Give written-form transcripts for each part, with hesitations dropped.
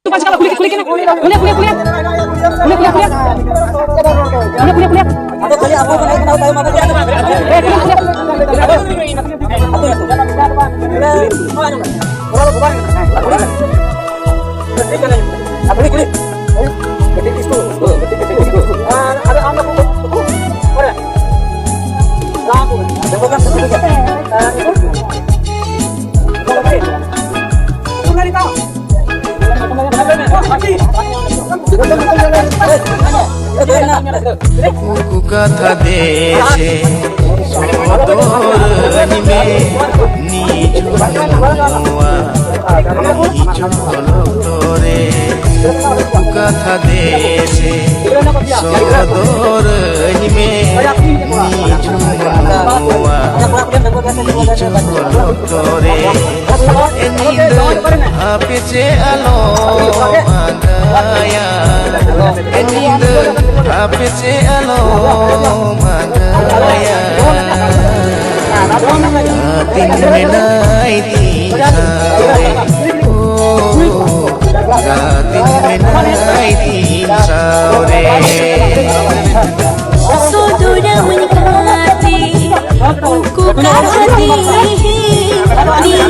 pas kalau kulit kulit kulit kulit. Ada kali apa naik tahu tahu mata dia. Ada anak buku. Lampu. Bukan sedikit. Buku kata dese sodorani me nijo nuwa nijo kolotore buku kata dese sodorani me nijo nuwa nijo kolotore enido apece alo magaya enido apece alo magaya ating menai di sare oh ating menai di sare Saudara menikmati buku hati Saudara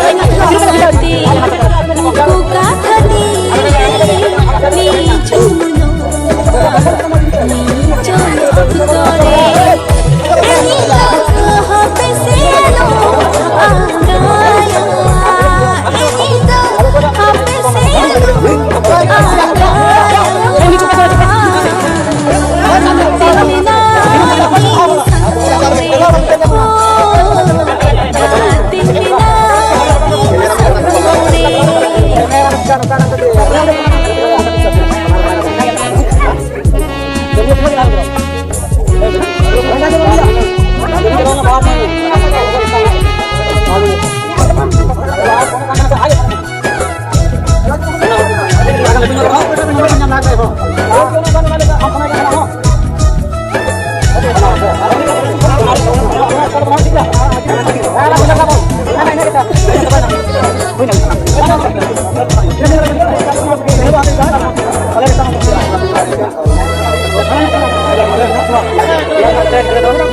menikmati buku hati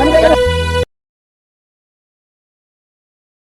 Ada